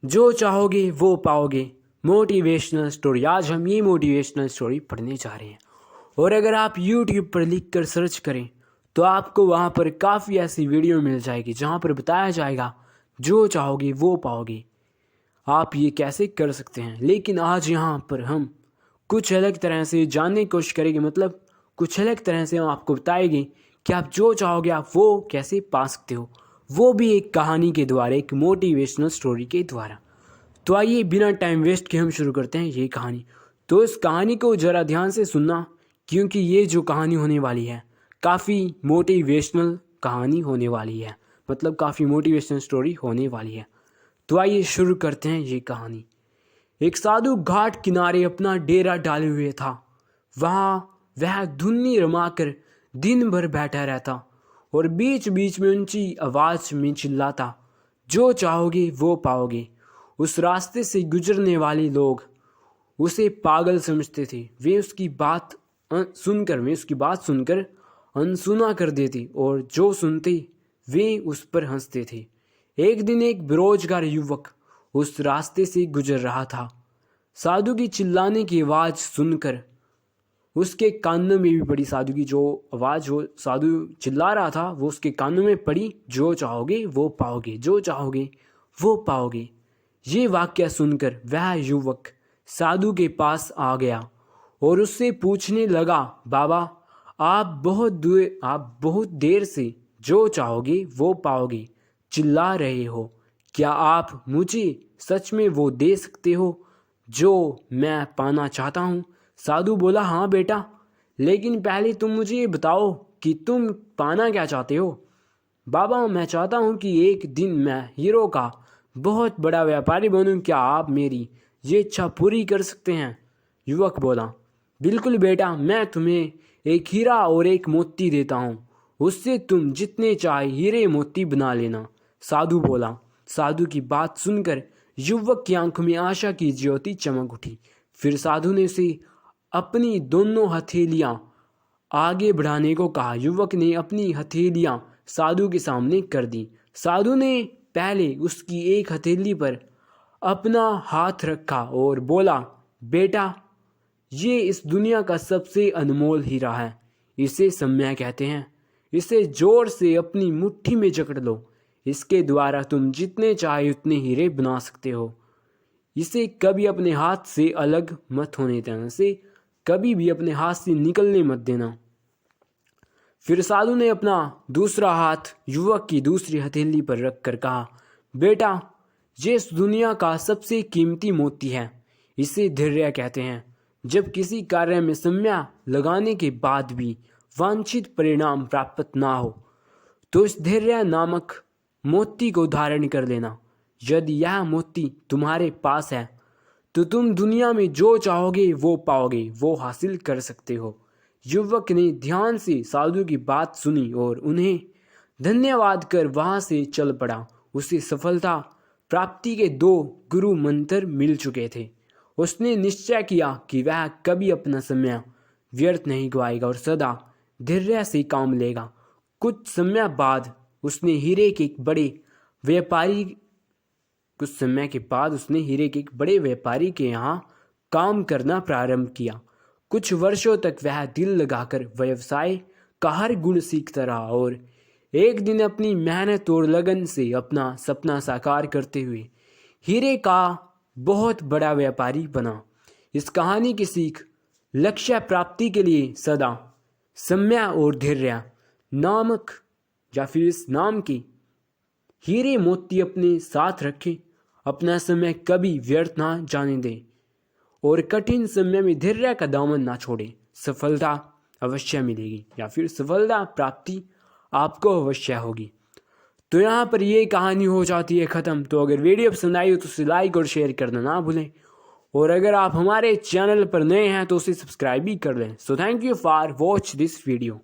जो चाहोगे वो पाओगे। Motivational story. आज हम ये मोटिवेशनल स्टोरी पढ़ने जा रहे हैं। और अगर आप YouTube पर लिख कर सर्च करें तो आपको वहाँ पर काफ़ी ऐसी वीडियो मिल जाएगी जहाँ पर बताया जाएगा जो चाहोगे वो पाओगे। आप ये कैसे कर सकते हैं, लेकिन आज यहाँ पर हम कुछ अलग तरह से जानने की कोशिश करेंगे। मतलब कुछ अलग तरह से हम आपको बताएंगे कि आप जो चाहोगे आप वो कैसे पा सकते हो, वो भी एक कहानी के द्वारा, एक मोटिवेशनल स्टोरी के द्वारा। तो आइए बिना टाइम वेस्ट के हम शुरू करते हैं ये कहानी। तो इस कहानी को ज़रा ध्यान से सुनना, क्योंकि ये जो कहानी होने वाली है काफ़ी मोटिवेशनल कहानी होने वाली है। मतलब काफ़ी मोटिवेशनल स्टोरी होने वाली है। तो आइए शुरू करते हैं ये कहानी। एक साधु घाट किनारे अपना डेरा डाले हुए था। वहाँ वह धुन्नी रमाकर दिन भर बैठा रहता और बीच बीच में ऊंची आवाज़ में चिल्लाता, जो चाहोगे वो पाओगे। उस रास्ते से गुजरने वाले लोग उसे पागल समझते थे। वे उसकी बात सुनकर अनसुना कर देते और जो सुनते वे उस पर हंसते थे। एक दिन एक बेरोजगार युवक उस रास्ते से गुजर रहा था। साधु की चिल्लाने की आवाज़ सुनकर उसके कानों में भी पड़ी। साधु की जो आवाज़ वो साधु चिल्ला रहा था वो उसके कानों में पड़ी, जो चाहोगे वो पाओगे, जो चाहोगे वो पाओगे। ये वाक्य सुनकर वह युवक साधु के पास आ गया और उससे पूछने लगा, बाबा आप बहुत देर से जो चाहोगे वो पाओगे चिल्ला रहे हो। क्या आप मुझे सच में वो दे सकते हो जो मैं पाना चाहता हूँ? साधु बोला, हाँ बेटा, लेकिन पहले तुम मुझे ये बताओ कि तुम पाना क्या चाहते हो। बाबा मैं चाहता हूँ कि एक दिन मैं हीरो का बहुत बड़ा व्यापारी बनूँ। क्या आप मेरी ये इच्छा पूरी कर सकते हैं? युवक बोला, बिल्कुल बेटा, मैं तुम्हें एक हीरा और एक मोती देता हूँ, उससे तुम जितने चाहे हीरे मोती बना लेना। साधु बोला। साधु की बात सुनकर युवक की आंखों में आशा की ज्योति चमक उठी। फिर साधु ने उसे अपनी दोनों हथेलियां आगे बढ़ाने को कहा। युवक ने अपनी हथेलियां साधु के सामने कर दी। साधु ने पहले उसकी एक हथेली पर अपना हाथ रखा और बोला, बेटा ये इस दुनिया का सबसे अनमोल हीरा है। इसे सम्या कहते हैं। इसे जोर से अपनी मुट्ठी में जकड़ लो। इसके द्वारा तुम जितने चाहे उतने हीरे बना सकते हो। इसे कभी अपने हाथ से अलग मत होने देना, इसे कभी भी अपने हाथ से निकलने मत देना। फिर साधु ने अपना दूसरा हाथ युवक की दूसरी हथेली पर रखकर कहा, बेटा ये इस दुनिया का सबसे कीमती मोती है। इसे धैर्य कहते हैं। जब किसी कार्य में समय लगाने के बाद भी वांछित परिणाम प्राप्त ना हो तो इस धैर्य नामक मोती को धारण कर लेना। यदि यह मोती तुम्हारे पास है तो तुम दुनिया में जो चाहोगे वो पाओगे, वो हासिल कर सकते हो। युवक ने ध्यान से साधु की बात सुनी और उन्हें धन्यवाद कर वहां से चल पड़ा। उसे सफलता प्राप्ति के 2 गुरु मंत्र मिल चुके थे। उसने निश्चय किया कि वह कभी अपना समय व्यर्थ नहीं गवाएगा और सदा धैर्य से काम लेगा। कुछ समय बाद उसने हीरे के एक बड़े व्यापारी के यहाँ काम करना प्रारंभ किया। कुछ वर्षों तक वह दिल लगाकर व्यवसाय का हर गुण सीखता रहा और एक दिन अपनी मेहनत और लगन से अपना सपना साकार करते हुए हीरे का बहुत बड़ा व्यापारी बना। इस कहानी की सीख, लक्ष्य प्राप्ति के लिए सदा सम्य और धैर्य नामक या फिर इस नाम के हीरे मोती अपने साथ रखें। अपना समय कभी व्यर्थ ना जाने दें और कठिन समय में धैर्य का दामन ना छोड़ें। सफलता अवश्य मिलेगी या फिर सफलता प्राप्ति आपको अवश्य होगी। तो यहाँ पर ये कहानी हो जाती है ख़त्म। तो अगर वीडियो पसंद आई हो तो उसे लाइक और शेयर करना ना भूलें, और अगर आप हमारे चैनल पर नए हैं तो उसे सब्सक्राइब भी कर लें। So thank you for watch this video.